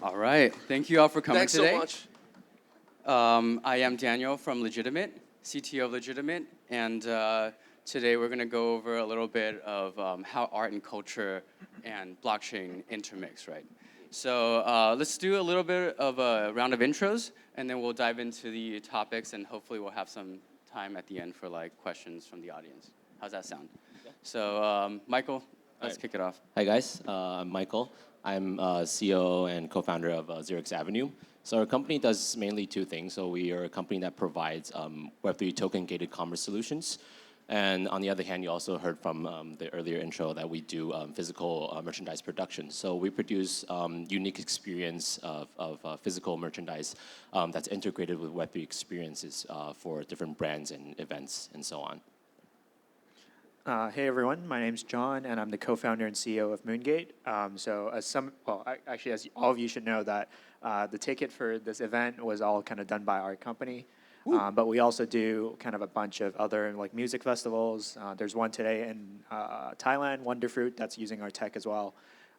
All right. Thank you all for coming Thanks today. so much. I am Daniel from Legitimate, CTO of Legitimate, and today we're going to go over a little bit of how art and culture and blockchain intermix, right? So let's do a little bit of a round of intros, and then we'll dive into the topics, and hopefully we'll have some time at the end for like questions from the audience. How's that sound? So Michael, let's kick it off. Hi guys, I'm Michael. I'm CEO and co-founder of Xerox Avenue. So our company does mainly two things. So we are a company that provides Web3 token-gated commerce solutions. And on the other hand, you also heard from the earlier intro that we do physical merchandise production. So we produce unique experience of physical merchandise that's integrated with Web3 experiences for different brands and events and so on. Hey everyone, my name's John, and I'm the co-founder and CEO of Moongate. As all of you should know, that the ticket for this event was all kind of done by our company. But we also do kind of a bunch of other like music festivals. There's one today in Thailand, Wonderfruit, that's using our tech as well.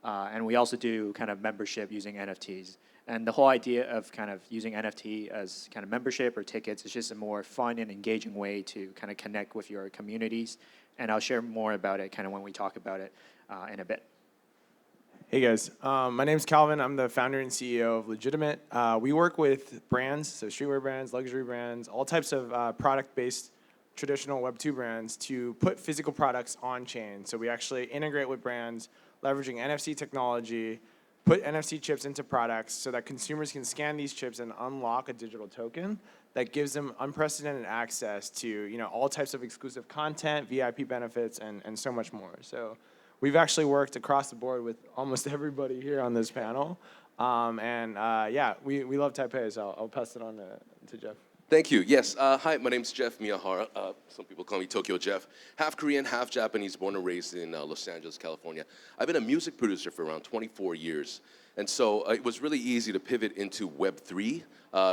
And we also do kind of membership using NFTs. And the whole idea of kind of using NFT as kind of membership or tickets is just a more fun and engaging way to kind of connect with your communities. And I'll share more about it kind of when we talk about it in a bit. Hey guys, my name's Calvin. I'm the founder and CEO of Legitimate. We work with brands, so streetwear brands, luxury brands, all types of product-based traditional Web2 brands to put physical products on chain. So we actually integrate with brands, leveraging NFC technology, put NFC chips into products so that consumers can scan these chips and unlock a digital token that gives them unprecedented access to all types of exclusive content, VIP benefits, and so much more. So we've actually worked across the board with almost everybody here on this panel. We love Taipei, so I'll pass it on to Jeff. Thank you. Yes. Hi, my name's Jeff Miyahara. Some people call me Tokyo Jeff. Half Korean, half Japanese, born and raised in Los Angeles, California. I've been a music producer for around 24 years. And so it was really easy to pivot into Web3,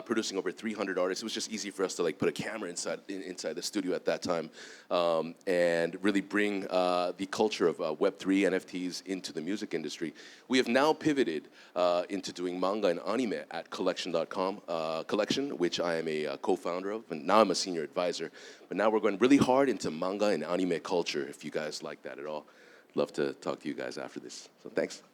producing over 300 artists. It was just easy for us to like put a camera inside the studio at that time and really bring the culture of Web3 NFTs into the music industry. We have now pivoted into doing manga and anime at collection.com, Collection, which I am a co-founder of, and now I'm a senior advisor. But now we're going really hard into manga and anime culture, if you guys like that at all. Love to talk to you guys after this. So thanks.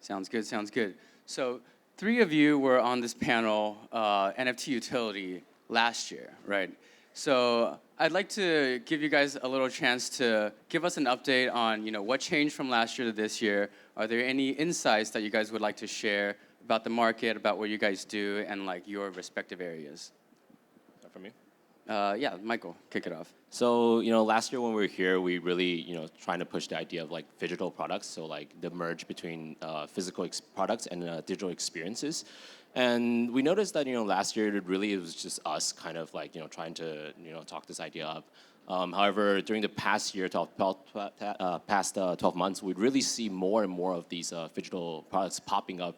Sounds good, sounds good. So three of you were on this panel, NFT utility, last year, right? So I'd like to give you guys a little chance to give us an update on what changed from last year to this year. Are there any insights that you guys would like to share about the market, about what you guys do, and like your respective areas? Is that for me? Yeah, Michael, kick it off. So, last year when we were here, we really, trying to push the idea of like digital products. So like the merge between physical products and digital experiences. And we noticed that, last year it was just us kind of like, trying to, talk this idea up. However, during the past year, past 12 months, we really see more and more of these digital products popping up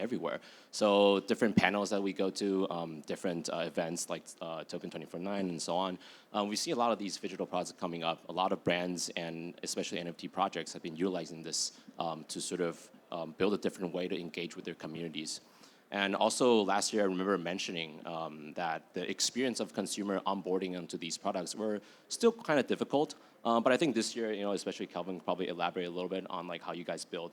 everywhere. So different panels that we go to, different events like Token 24/9 and so on. We see a lot of these digital products coming up. A lot of brands and especially NFT projects have been utilizing this to sort of build a different way to engage with their communities. And also last year, I remember mentioning that the experience of consumer onboarding onto these products were still kind of difficult. But I think this year, especially Kelvin could probably elaborate a little bit on like how you guys build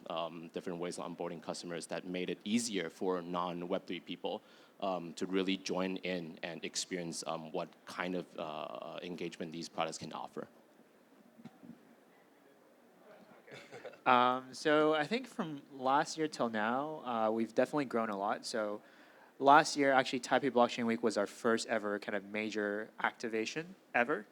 different ways of onboarding customers that made it easier for non-Web3 people to really join in and experience what kind of engagement these products can offer. So I think from last year till now, we've definitely grown a lot. So last year, actually, Taipei Blockchain Week was our first ever kind of major activation ever.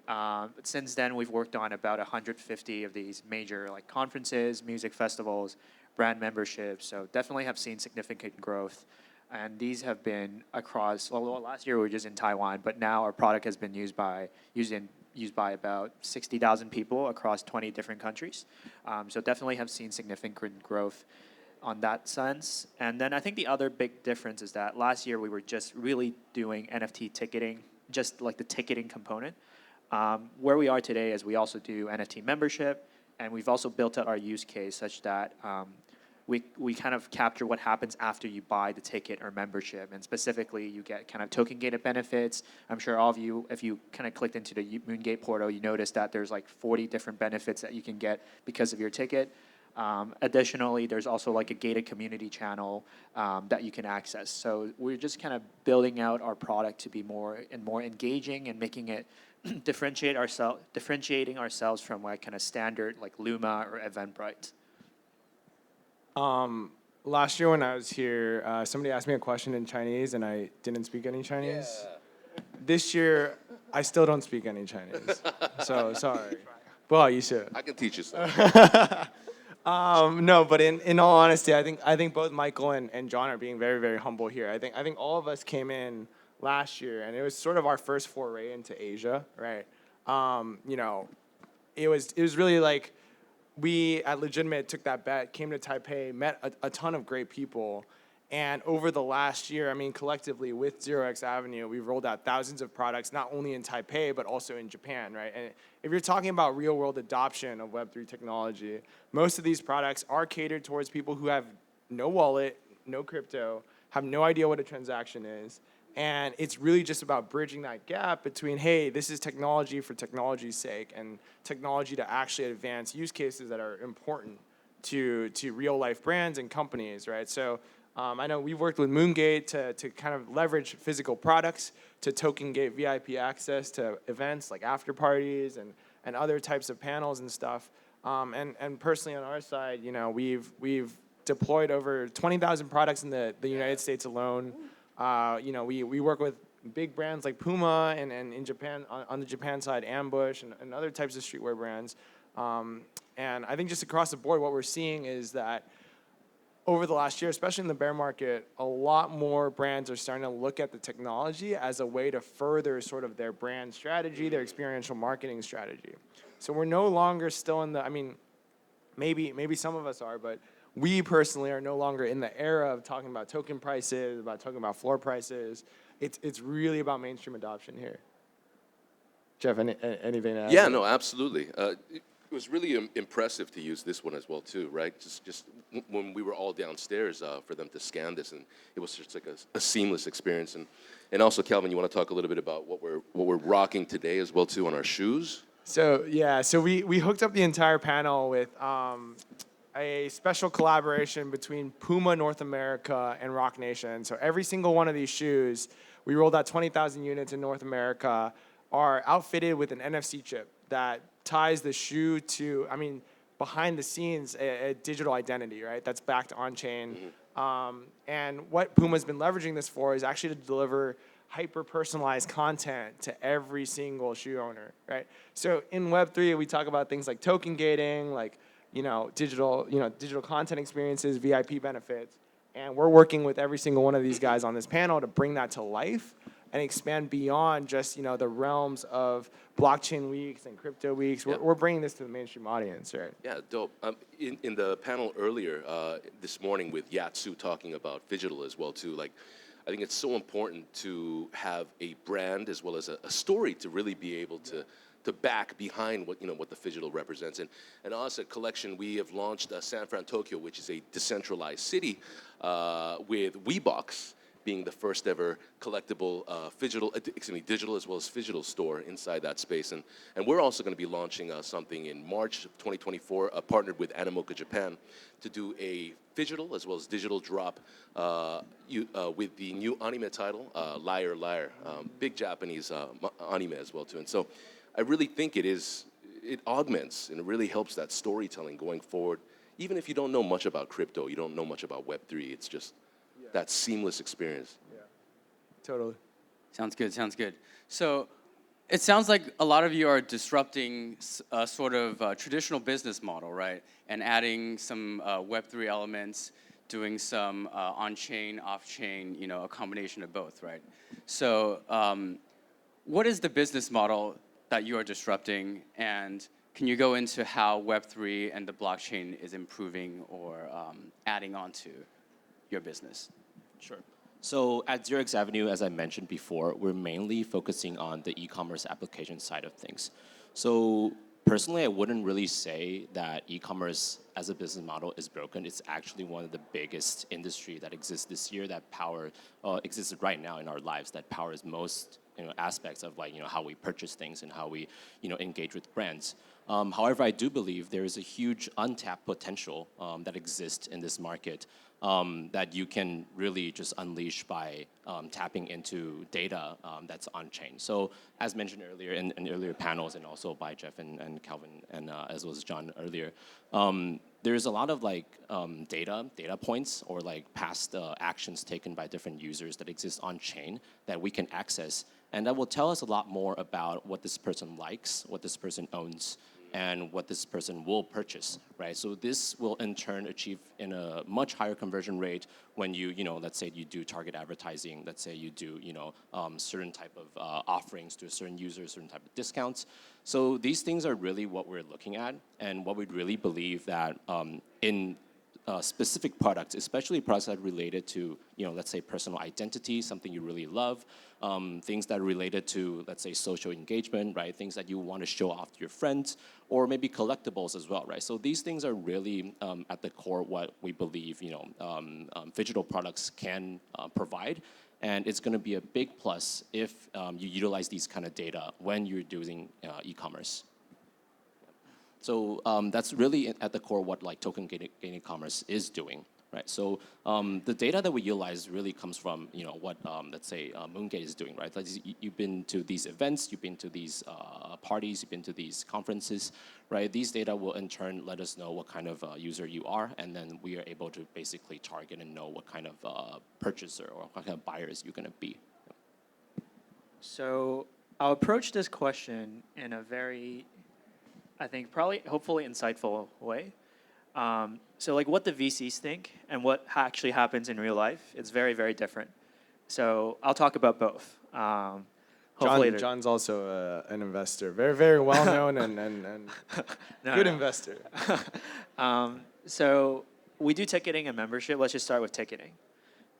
But since then, we've worked on about 150 of these major like conferences, music festivals, brand memberships. So definitely have seen significant growth. And these have been across, well, last year we were just in Taiwan, but now our product has been used by about 60,000 people across 20 different countries. So definitely have seen significant growth on that sense. And then I think the other big difference is that last year we were just really doing NFT ticketing, just like the ticketing component. Where we are today is we also do NFT membership, and we've also built out our use case such that we kind of capture what happens after you buy the ticket or membership, and specifically you get kind of token gated benefits. I'm sure all of you, if you kind of clicked into the Moongate portal, you noticed that there's like 40 different benefits that you can get because of your ticket. Additionally, there's also like a gated community channel that you can access. So we're just kind of building out our product to be more engaging and making it differentiating ourselves from like kind of standard like Luma or Eventbrite. Last year when I was here, somebody asked me a question in Chinese and I didn't speak any Chinese. This year, I still don't speak any Chinese. So sorry. Well, you should. I can teach you something. No, but in all honesty, I think both Michael and John are being very, very humble here. I think all of us came in last year, and it was sort of our first foray into Asia, right? It was really like we at Legitimate took that bet, came to Taipei, met a ton of great people, and over the last year, I mean, collectively with 0x Avenue, we've rolled out thousands of products, not only in Taipei, but also in Japan, right? And if you're talking about real-world adoption of Web3 technology, most of these products are catered towards people who have no wallet, no crypto, have no idea what a transaction is. And it's really just about bridging that gap between, hey, this is technology for technology's sake, and technology to actually advance use cases that are important to real-life brands and companies, right? So I know we've worked with Moongate to kind of leverage physical products to token gate VIP access to events like after parties and other types of panels and stuff. And personally on our side, we've deployed over 20,000 products in the United States alone. We work with big brands like Puma and in Japan, on the Japan side, Ambush and other types of streetwear brands. And I think just across the board, what we're seeing is that over the last year, especially in the bear market, a lot more brands are starting to look at the technology as a way to further sort of their brand strategy, their experiential marketing strategy. So we're no longer still in maybe some of us are, but we personally are no longer in the era of talking about token prices, about talking about floor prices. It's really about mainstream adoption here. Jeff, anything to add? Yeah, no, absolutely. It was really impressive to use this one as well too, right? Just when we were all downstairs for them to scan this, and it was just like a seamless experience. And also, Calvin, you want to talk a little bit about what we're rocking today as well too on our shoes? So we hooked up the entire panel with a special collaboration between Puma North America and Rock Nation. So every single one of these shoes, we rolled out 20,000 units in North America, are outfitted with an NFC chip that ties the shoe to, behind the scenes, a digital identity, right? That's backed on-chain. Mm-hmm. And what Puma's been leveraging this for is actually to deliver hyper-personalized content to every single shoe owner, right? So in Web3, we talk about things like token gating, like digital content experiences, VIP benefits, and we're working with every single one of these guys on this panel to bring that to life and expand beyond just the realms of blockchain weeks and crypto weeks. Yep. We're bringing this to the mainstream audience, right? Yeah, dope. In the panel earlier this morning with Yatsu talking about Phygital as well too, like I think it's so important to have a brand as well as a story to really be able to back behind what the Phygital represents. And us at Collection, we have launched San Fran Tokyo, which is a decentralized city with WeBox being the first ever collectible digital as well as Phygital store inside that space. And we're also going to be launching something in March of 2024, partnered with Animoca Japan, to do a Phygital as well as digital drop with the new anime title, Liar Liar. Big Japanese anime as well too. And so I really think it augments and it really helps that storytelling going forward. Even if you don't know much about crypto, you don't know much about Web3, it's just that seamless experience. Yeah, totally. Sounds good. So it sounds like a lot of you are disrupting a sort of traditional business model, right? And adding some Web3 elements, doing some on-chain, off-chain, a combination of both, right? So what is the business model that you are disrupting, and can you go into how Web3 and the blockchain is improving or adding on to your business? Sure. So at 0x Avenue, as I mentioned before, we're mainly focusing on the e-commerce application side of things. So personally, I wouldn't really say that e-commerce as a business model is broken. It's actually one of the biggest industry that exists this year that exists right now in our lives that powers most aspects of like how we purchase things and how we engage with brands. However, I do believe there is a huge untapped potential that exists in this market that you can really just unleash by tapping into data that's on chain. So as mentioned earlier in earlier panels and also by Jeff and Calvin and as well as John earlier, there's a lot of like data points or like past actions taken by different users that exist on chain that we can access. And that will tell us a lot more about what this person likes, what this person owns, and what this person will purchase, right? So this will in turn achieve in a much higher conversion rate when let's say you do target advertising, let's say you do, certain type of offerings to a certain user, certain type of discounts. So these things are really what we're looking at and what we really believe that in specific products, especially products that are related to, let's say personal identity, something you really love, things that are related to, let's say social engagement, right? Things that you want to show off to your friends, or maybe collectibles as well, right? So these things are really at the core what we believe, digital products can provide. And it's going to be a big plus if you utilize these kind of data when you're doing e-commerce. So that's really at the core what like token gated commerce is doing, right? So the data that we utilize really comes from what let's say Moongate is doing, right? Like you've been to these events, you've been to these parties, you've been to these conferences, right? These data will in turn let us know what kind of user you are, and then we are able to basically target and know what kind of purchaser or what kind of buyers you're going to be. So I'll approach this question in a very, I think, probably, hopefully insightful way. So like what the VCs think and what actually happens in real life, it's very, very different. So I'll talk about both. John's also an investor, very, very well known and good investor. So we do ticketing and membership. Let's just start with ticketing.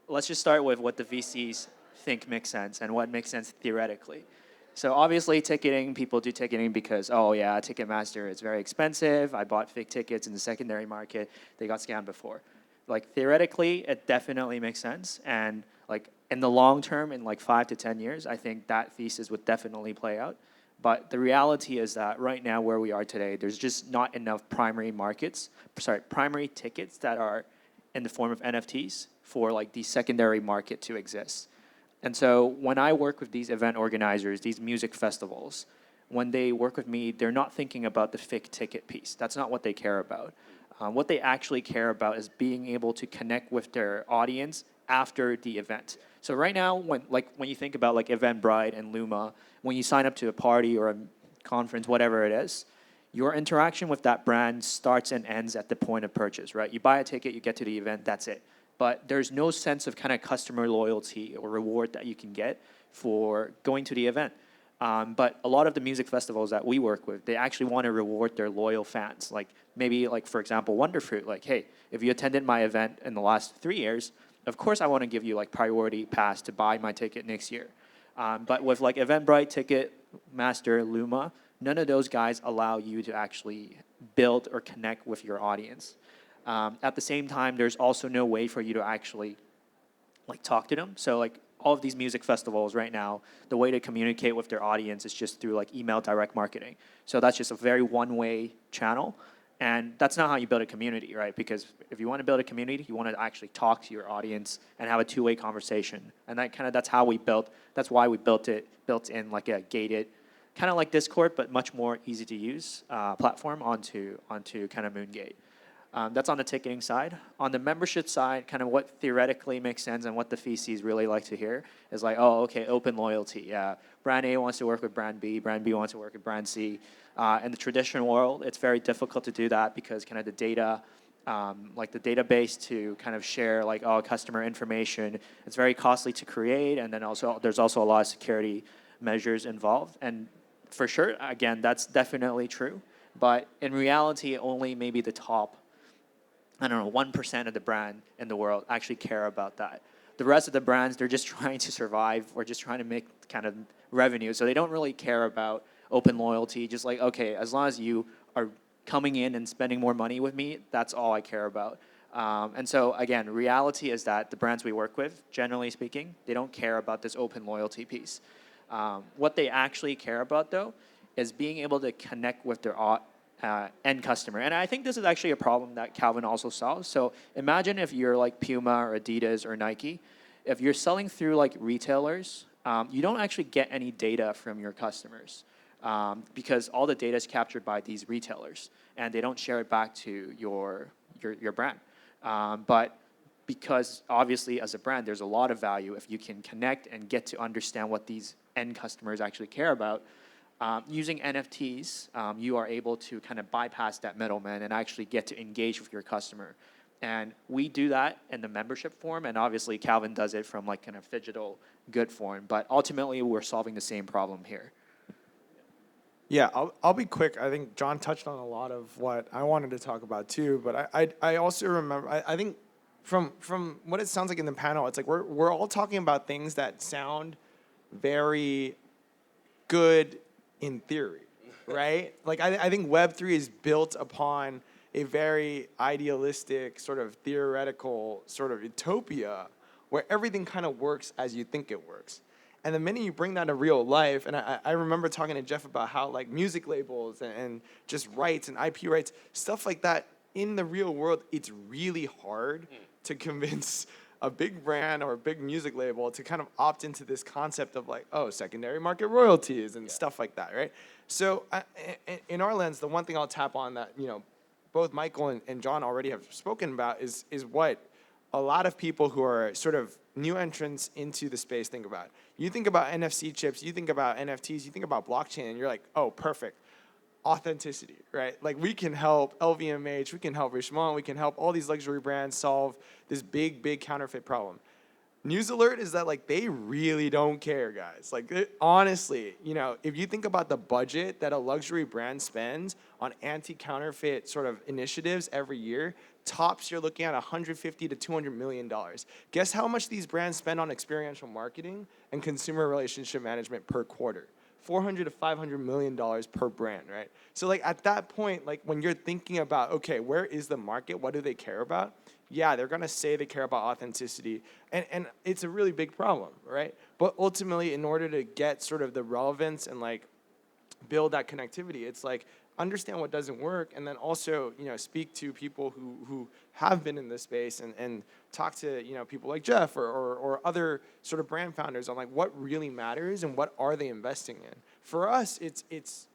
Let's just start with what the VCs think makes sense and what makes sense theoretically. So obviously ticketing, people do ticketing because, oh yeah, Ticketmaster is very expensive. I bought fake tickets in the secondary market. They got scammed before. Like theoretically, it definitely makes sense. And like in the long term, in like 5 to 10 years, I think that thesis would definitely play out. But the reality is that right now where we are today, there's just not enough primary tickets that are in the form of NFTs for like the secondary market to exist. And so when I work with these event organizers, these music festivals, when they work with me, they're not thinking about the fake ticket piece. That's not what they care about. What they actually care about is being able to connect with their audience after the event. So right now, when you think about like Eventbrite and Luma, when you sign up to a party or a conference, whatever it is, your interaction with that brand starts and ends at the point of purchase, right? You buy a ticket, you get to the event, that's it. But there's no sense of kind of customer loyalty or reward that you can get for going to the event. But a lot of the music festivals that we work with, they actually want to reward their loyal fans. Like maybe like, for example, Wonderfruit, like, hey, if you attended my event in the last 3 years, of course I want to give you like priority pass to buy my ticket next year. But with like Eventbrite, Ticketmaster, Luma, none of those guys allow you to actually build or connect with your audience. At the same time, there's also no way for you to actually like talk to them. So like all of these music festivals right now, the way to communicate with their audience is just through like email direct marketing. So that's just a very one-way channel. And that's not how you build a community, right? Because if you want to build a community, you want to actually talk to your audience and have a two-way conversation. And that's how we built, that's why we built in like a gated, kind of like Discord, but much more easy to use platform onto kind of Moongate. That's on the ticketing side. On the membership side, kind of what theoretically makes sense and what the VCs really like to hear is like, oh, okay, open loyalty. Yeah, brand A wants to work with brand B wants to work with brand C. In the traditional world, it's very difficult to do that because kind of the data, like the database to kind of share like customer information, it's very costly to create, and then also there's also a lot of security measures involved. And for sure, again, that's definitely true. But in reality, only maybe the top 1% of the brand in the world actually care about that. The rest of the brands, they're just trying to survive or just trying to make kind of revenue. So they don't really care about, open loyalty, just like, okay, as long as you are coming in and spending more money with me, that's all I care about. And so again, reality is that the brands we work with, generally speaking, they don't care about this open loyalty piece. What they actually care about, though, is being able to connect with their end customer. And I think this is actually a problem that Calvin also solves. So imagine if you're like Puma or Adidas or Nike, if you're selling through like retailers, you don't actually get any data from your customers because all the data is captured by these retailers and they don't share it back to your brand. But because obviously as a brand, there's a lot of value if you can connect and get to understand what these end customers actually care about. Using NFTs, you are able to kind of bypass that middleman and actually get to engage with your customer. And we do that in the membership form, and obviously Calvin does it from like kind of digital good form. But ultimately, we're solving the same problem here. Yeah, I'll be quick. I think John touched on a lot of what I wanted to talk about too. But I also remember, I think from what it sounds like in the panel, it's like we're all talking about things that sound very good in theory, right? Like I think Web3 is built upon a very idealistic, sort of theoretical, sort of utopia where everything kind of works as you think it works. And the minute you bring that to real life, and I remember talking to Jeff about how like music labels and just rights and IP rights, stuff like that, in the real world, it's really hard to convince a big brand or a big music label to kind of opt into this concept of like, oh, secondary market royalties and stuff like that, right? So in our lens, the one thing I'll tap on that, both Michael and John already have spoken about is what a lot of people who are sort of new entrants into the space think about. You think about NFC chips, you think about NFTs, you think about blockchain, and you're like, oh, perfect. Authenticity, right? Like we can help LVMH, we can help Richemont, we can help all these luxury brands solve this big counterfeit problem. News alert is that like they really don't care, guys. Like honestly, if you think about the budget that a luxury brand spends on anti-counterfeit sort of initiatives every year, tops you're looking at 150 to 200 million dollars. Guess how much these brands spend on experiential marketing and consumer relationship management per quarter? 400 to 500 million dollars per brand, right? So like at that point, like when you're thinking about, okay, where is the market? What do they care about? Yeah, they're gonna say they care about authenticity, and it's a really big problem, right? But ultimately, in order to get sort of the relevance and like build that connectivity, it's like understand what doesn't work, and then also speak to people who have been in this space and talk to people like Jeff or other sort of brand founders on like what really matters and what are they investing in. For us, it's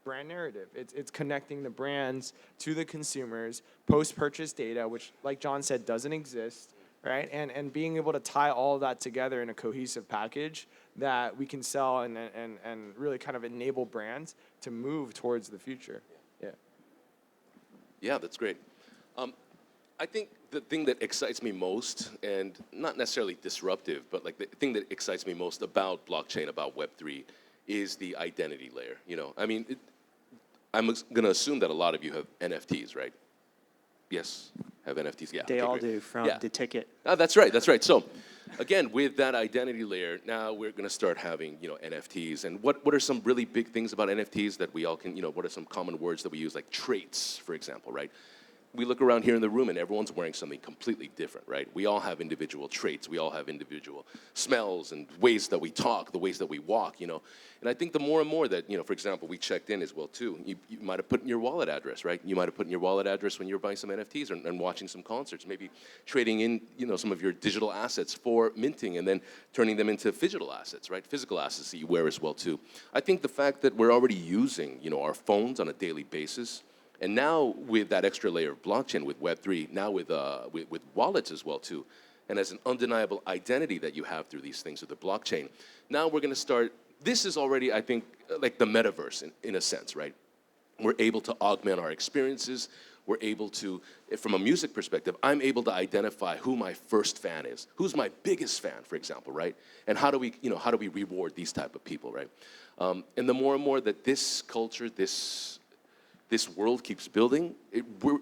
brand narrative. It's connecting the brands to the consumers, post-purchase data, which, like John said, doesn't exist, right? And being able to tie all of that together in a cohesive package that we can sell and really kind of enable brands to move towards the future. Yeah. Yeah, that's great. I think the thing that excites me most, and not necessarily disruptive, but like the thing that excites me most about blockchain, about Web3, is the identity layer. I'm going to assume that a lot of you have NFTs, right? Yes, have NFTs. Yeah, They okay, all great. do from Yeah. the ticket. That's right. So, again, with that identity layer, now we're going to start having, NFTs. And what are some really big things about NFTs that we all can, what are some common words that we use, like traits, for example, right? We look around here in the room and everyone's wearing something completely different, right? We all have individual traits. We all have individual smells and ways that we talk, the ways that we walk, And I think the more and more that, for example, we checked in as well, too. You might have put in your wallet address, right? You might have put in your wallet address when you were buying some NFTs and watching some concerts, maybe trading in, some of your digital assets for minting and then turning them into physical assets, right? Physical assets that you wear as well, too. I think the fact that we're already using, our phones on a daily basis, and now with that extra layer of blockchain, with Web3, now with wallets as well too, and as an undeniable identity that you have through these things with the blockchain, now we're going to start, this is already, I think, like the metaverse in a sense, right? We're able to augment our experiences. We're able to, from a music perspective, I'm able to identify who my first fan is, who's my biggest fan, for example, right? And how do we reward these type of people, right? And the more and more that this culture, this world keeps building,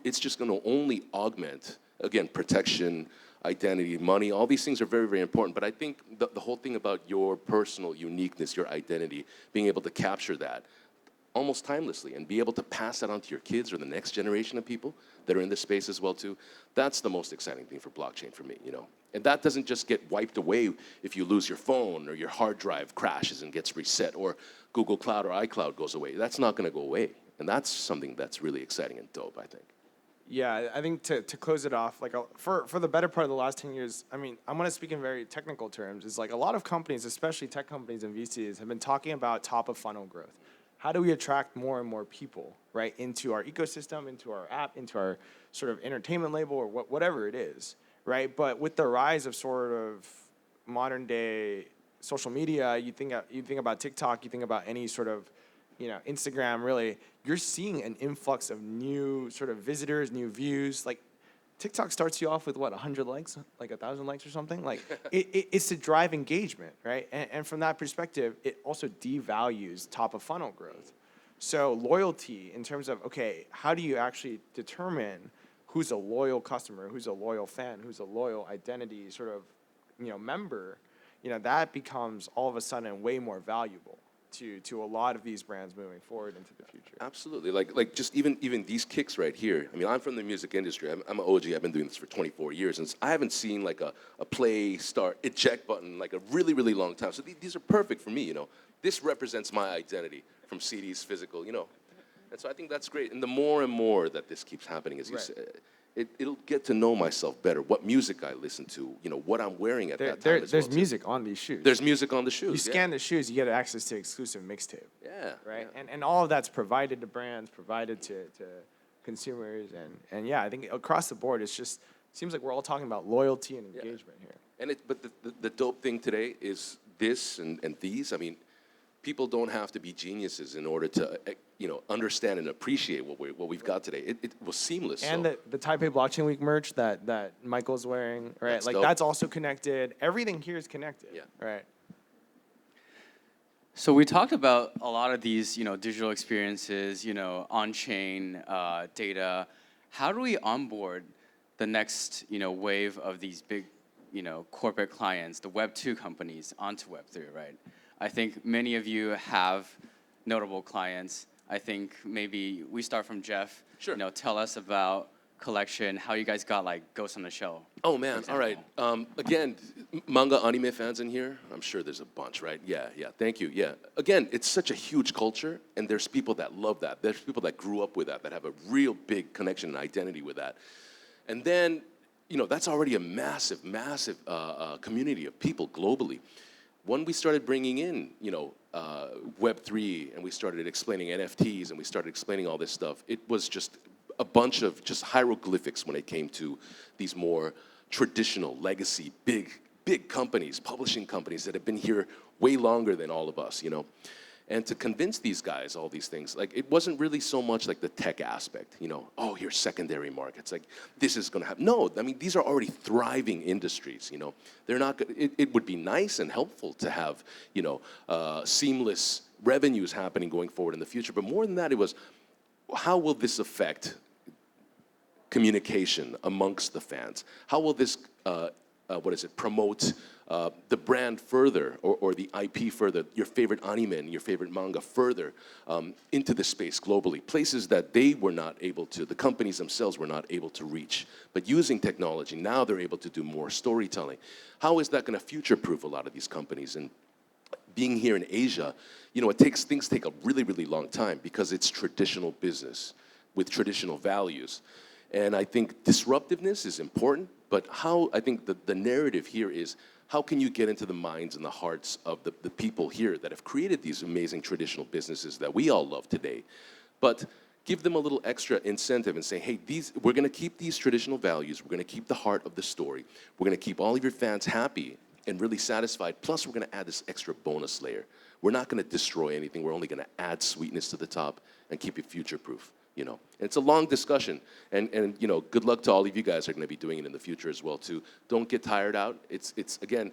it's just going to only augment, again, protection, identity, money. All these things are very, very important. But I think the whole thing about your personal uniqueness, your identity, being able to capture that, almost timelessly, and be able to pass that on to your kids or the next generation of people that are in this space as well too. That's the most exciting thing for blockchain for me, you know. And that doesn't just get wiped away if you lose your phone or your hard drive crashes and gets reset or Google Cloud or iCloud goes away. That's not going to go away. And that's something that's really exciting and dope, I think. Yeah, I think to close it off, like for the better part of the last 10 years, I mean, I'm going to speak in very technical terms. Is like a lot of companies, especially tech companies and VCs, have been talking about top of funnel growth. How do we attract more and more people, right, into our ecosystem, into our app, into our sort of entertainment label or whatever it is, right? But with the rise of sort of modern day social media, you think about TikTok, you think about any sort of, you know, Instagram, really, you're seeing an influx of new sort of visitors, new views. Like TikTok starts you off with what, 100 likes, like 1,000 likes or something? Like it's to drive engagement, right? And from that perspective, it also devalues top of funnel growth. So loyalty in terms of, okay, how do you actually determine who's a loyal customer, who's a loyal fan, who's a loyal identity sort of, you know, member, you know, that becomes all of a sudden way more valuable to a lot of these brands moving forward into the future. Absolutely. Like just even these kicks right here. I mean, I'm from the music industry. I'm an OG. I've been doing this for 24 years. And I haven't seen like a play, start, eject button like a really, really long time. So these are perfect for me, you know. This represents my identity from CDs, physical, you know. And so I think that's great. And the more and more that this keeps happening, as you Right. said, it'll get to know myself better, what music I listen to, you know, what I'm wearing at that time as There's well, too. music on these shoes. There's music on the shoes. You scan the shoes, you get access to exclusive mixtape. Yeah. Right? Yeah. And all of that's provided to brands, provided to consumers. And yeah, I think across the board, it's just, seems like we're all talking about loyalty and engagement here. And but the dope thing today is this and these. I mean, people don't have to be geniuses in order to, you know, understand and appreciate what we've got today. It was seamless. And so. the Taipei Blockchain Week merch that Michael's wearing, right? That's Like dope. that's also connected. Everything here is connected. Yeah. Right. So we talked about a lot of these, you know, digital experiences, you know, on-chain data. How do we onboard the next, you know, wave of these big, you know, corporate clients, the Web2 companies, onto Web3, right? I think many of you have notable clients. I think maybe we start from Jeff. Sure. You know, tell us about collection, how you guys got like Ghost on the Shell. Oh man, all right. Again, manga anime fans in here? I'm sure there's a bunch, right? Yeah, thank you, yeah. Again, it's such a huge culture, and there's people that love that. There's people that grew up with that have a real big connection and identity with that. And then, you know, that's already a massive community of people globally. When we started bringing in, you know, Web3, and we started explaining NFTs, and we started explaining all this stuff, it was just a bunch of just hieroglyphics when it came to these more traditional legacy, big companies, publishing companies that have been here way longer than all of us, you know. And to convince these guys all these things, like it wasn't really so much like the tech aspect, you know, oh, here's secondary markets, like this is gonna happen. No, I mean, these are already thriving industries, you know. They're not, it would be nice and helpful to have, you know, seamless revenues happening going forward in the future. But more than that, it was, how will this affect communication amongst the fans? How will this, promote the brand further, or the IP further, your favorite anime and your favorite manga further into the space globally, places that they were not able to, the companies themselves were not able to reach. But using technology, now they're able to do more storytelling. How is that going to future-proof a lot of these companies? And being here in Asia, you know, things take a really, really long time because it's traditional business with traditional values. And I think disruptiveness is important, but I think the narrative here is, how can you get into the minds and the hearts of the people here that have created these amazing traditional businesses that we all love today, but give them a little extra incentive and say, hey, we're gonna keep these traditional values, we're gonna keep the heart of the story, we're gonna keep all of your fans happy and really satisfied, plus we're gonna add this extra bonus layer. We're not gonna destroy anything, we're only gonna add sweetness to the top and keep it future-proof, you know. And it's a long discussion, and you know, good luck to all of you guys who are gonna be doing it in the future as well too. Don't get tired out. It's again,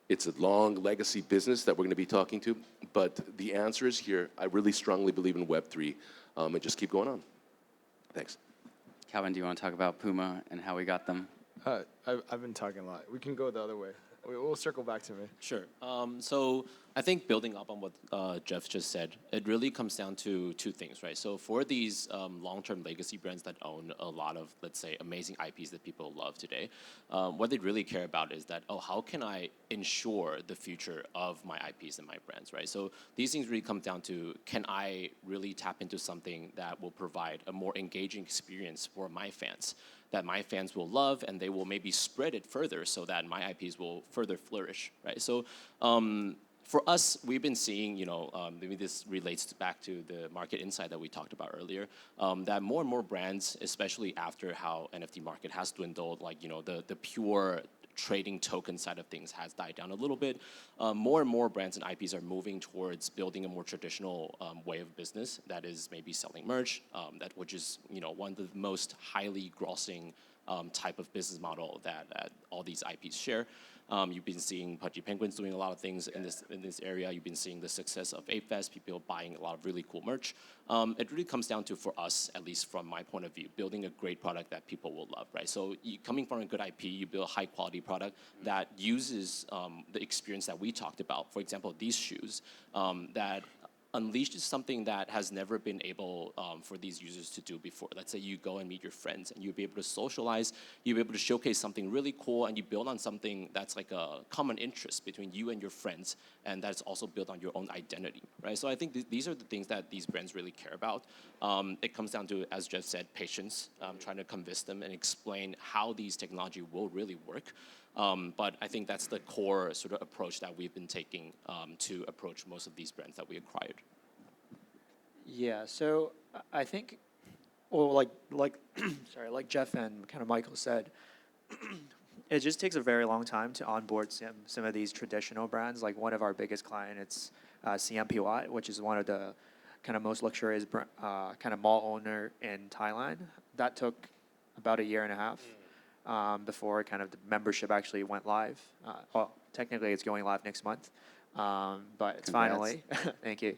it's a long legacy business that we're gonna be talking to, but the answer is here. I really strongly believe in Web3, and just keep going on. Thanks. Calvin, do you want to talk about Puma and how we got them? I've been talking a lot. We can go the other way. We'll circle back to me. Sure. So I think building up on what Jeff just said, it really comes down to two things, right? So for these long-term legacy brands that own a lot of, let's say, amazing IPs that people love today, what they really care about is that, oh, how can I ensure the future of my IPs and my brands, right? So these things really come down to, can I really tap into something that will provide a more engaging experience for my fans, that my fans will love, and they will maybe spread it further so that my IPs will further flourish, right? So for us, we've been seeing, maybe this relates back to the market insight that we talked about earlier, that more and more brands, especially after how NFT market has dwindled, like, the pure trading token side of things has died down a little bit. More and more brands and IPs are moving towards building a more traditional way of business that is maybe selling merch, which is one of the most highly grossing type of business model that all these IPs share. You've been seeing Pudgy Penguins doing a lot of things in this area. You've been seeing the success of Ape Fest, people buying a lot of really cool merch. It really comes down to, for us, at least from my point of view, building a great product that people will love, right? So coming from a good IP, you build a high quality product that uses the experience that we talked about. For example, these shoes that unleashed something that has never been able for these users to do before. Let's say you go and meet your friends and you'll be able to socialize, you'll be able to showcase something really cool, and you build on something that's like a common interest between you and your friends, and that's also built on your own identity, right? So I think these are the things that these brands really care about. It comes down to, as Jeff said, patience, trying to convince them and explain how these technology will really work. But I think that's the core sort of approach that we've been taking to approach most of these brands that we acquired. Yeah, so I think, well, like sorry, like Jeff and kind of Michael said, it just takes a very long time to onboard some of these traditional brands. Like one of our biggest clients, it's CMPY, which is one of the kind of most luxurious kind of mall owner in Thailand. That took about a year and a half. Before kind of the membership actually went live. Well, technically it's going live next month, but it's finally. Thank you.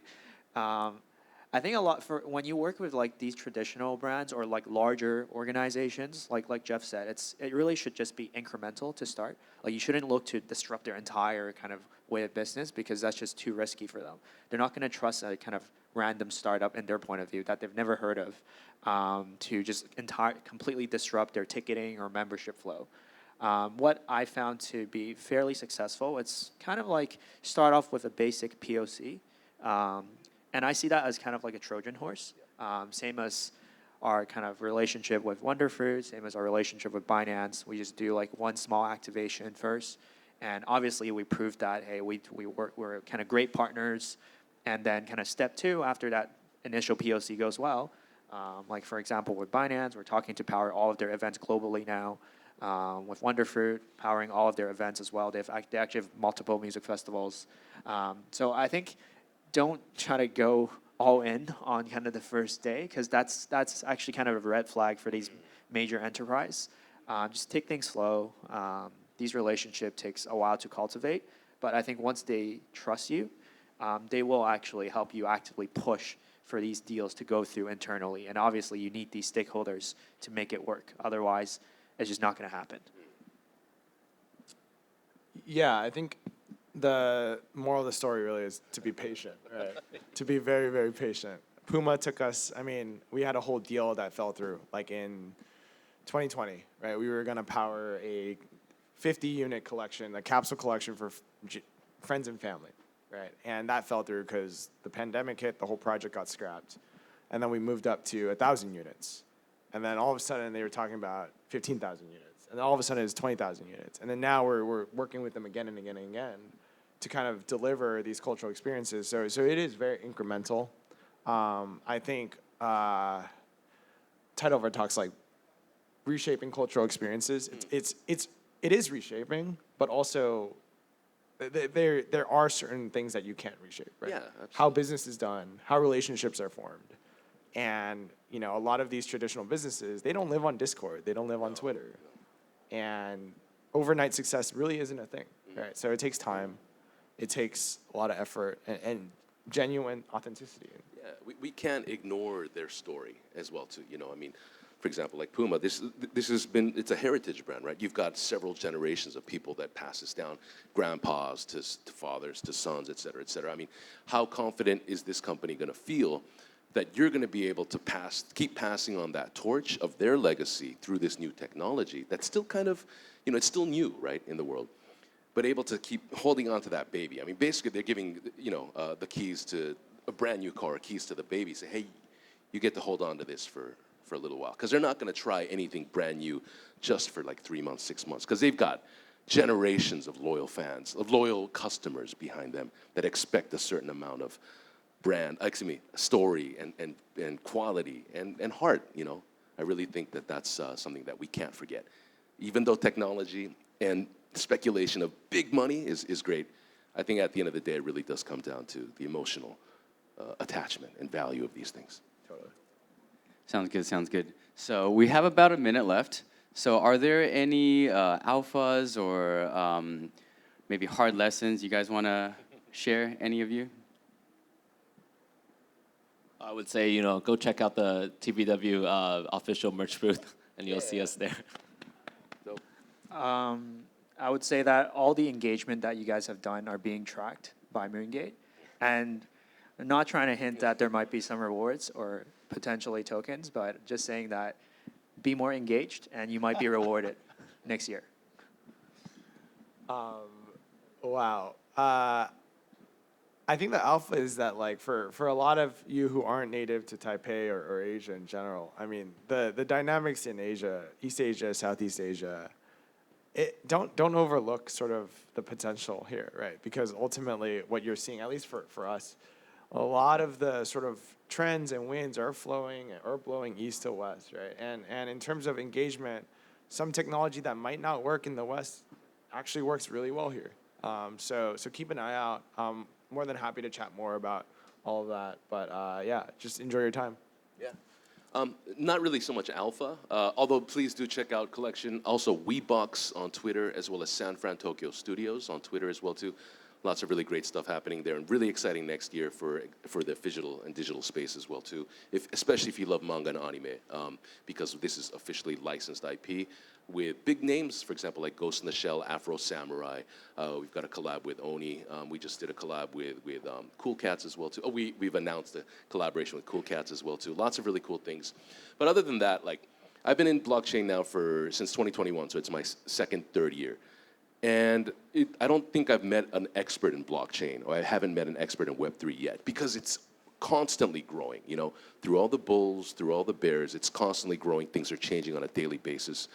I think a lot for when you work with like these traditional brands or like larger organizations, like Jeff said, it really should just be incremental to start. Like you shouldn't look to disrupt their entire kind of way of business because that's just too risky for them. They're not going to trust a kind of random startup in their point of view that they've never heard of to just completely disrupt their ticketing or membership flow. What I found to be fairly successful, it's kind of like start off with a basic POC. And I see that as kind of like a Trojan horse, same as our kind of relationship with Wonderfruit, same as our relationship with Binance. We just do like one small activation first. And obviously we proved that, hey, we're kind of great partners. And then kind of step two, after that initial POC goes well, like for example with Binance, we're talking to power all of their events globally now. With Wonderfruit, powering all of their events as well. They actually have multiple music festivals. So I think don't try to go all in on kind of the first day because that's actually kind of a red flag for these major enterprise. Just take things slow. These relationships takes a while to cultivate, but I think once they trust you, they will actually help you actively push for these deals to go through internally. And obviously you need these stakeholders to make it work. Otherwise, it's just not going to happen. Yeah, I think the moral of the story really is to be patient, right? To be very, very patient. Puma took us, we had a whole deal that fell through, like in 2020, right? We were going to power a 50-unit collection, a capsule collection for friends and family, right? And that fell through because the pandemic hit, the whole project got scrapped. And then we moved up to 1,000 units. And then all of a sudden they were talking about 15,000 units. And then all of a sudden it's 20,000 units. And then now we're working with them again and again and again to kind of deliver these cultural experiences. So it is very incremental. I think title of our talk's like reshaping cultural experiences. It is reshaping, but also there are certain things that you can't reshape, right? Yeah, absolutely. How business is done, how relationships are formed. And, a lot of these traditional businesses, they don't live on Discord. They don't live on Twitter. And overnight success really isn't a thing, right? So it takes time. It takes a lot of effort and genuine authenticity. Yeah, we can't ignore their story as well, too. for example, like Puma, this has been, it's a heritage brand, right? You've got several generations of people that pass this down, grandpas to fathers to sons, et cetera, et cetera. I mean, how confident is this company going to feel that you're going to be able to keep passing on that torch of their legacy through this new technology that's still kind of, it's still new, right, in the world, but able to keep holding on to that baby. I mean, basically, they're giving, the keys to a brand new car, keys to the baby, say, hey, you get to hold on to this for a little while. Because they're not going to try anything brand new just for like 3 months, 6 months, because they've got generations of loyal fans, of loyal customers behind them that expect a certain amount of story and quality and heart, I really think that that's something that we can't forget. Even though technology and speculation of big money is great, I think at the end of the day, it really does come down to the emotional attachment and value of these things. Totally. Sounds good, sounds good. So we have about a minute left. So are there any alphas or maybe hard lessons you guys want to share, any of you? I would say, go check out the TBW official merch booth, and you'll see us there. So, I would say that all the engagement that you guys have done are being tracked by Moongate, and I'm not trying to hint that there might be some rewards or potentially tokens, but just saying that be more engaged and you might be rewarded next year. Wow. I think the alpha is that, like, for a lot of you who aren't native to Taipei or Asia in general, I mean, the dynamics in Asia, East Asia, Southeast Asia, don't overlook sort of the potential here, right? Because ultimately what you're seeing, at least for us, a lot of the sort of trends and winds are blowing east to west, right? And in terms of engagement, some technology that might not work in the West actually works really well here. So keep an eye out. More than happy to chat more about all of that. But yeah, just enjoy your time. yeah. Not really so much alpha, although please do check out Collection. Also, WeBox on Twitter, as well as San Fran Tokyo Studios on Twitter as well, too. Lots of really great stuff happening there, and really exciting next year for the physical and digital space as well, too. Especially if you love manga and anime, because this is officially licensed IP with big names, for example, like Ghost in the Shell, Afro Samurai. We've got a collab with Oni. We just did a collab with Cool Cats as well, too. Oh, we've announced a collaboration with Cool Cats as well, too. Lots of really cool things. But other than that, like, I've been in blockchain now since 2021, so it's my third year. And I don't think I've met an expert in blockchain, or I haven't met an expert in Web3 yet, because it's constantly growing, through all the bulls, through all the bears, it's constantly growing. Things are changing on a daily basis.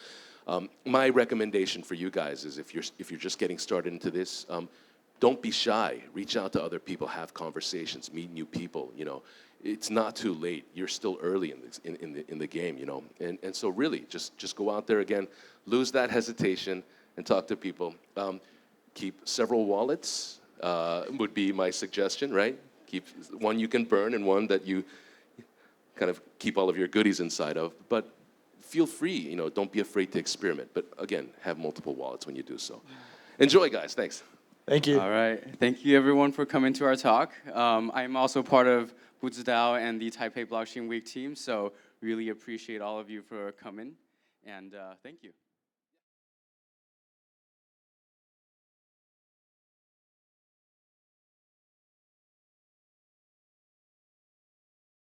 My recommendation for you guys is if you're just getting started into this, don't be shy. Reach out to other people, have conversations, meet new people. It's not too late. You're still early in the game. And so really, just go out there again, lose that hesitation, and talk to people. Keep several wallets would be my suggestion, right? Keep one you can burn and one that you kind of keep all of your goodies inside of. But feel free, don't be afraid to experiment. But again, have multiple wallets when you do so. Enjoy, guys. Thanks. Thank you. All right. Thank you, everyone, for coming to our talk. I'm also part of Buzidao and the Taipei Blockchain Week team, so really appreciate all of you for coming. And thank you.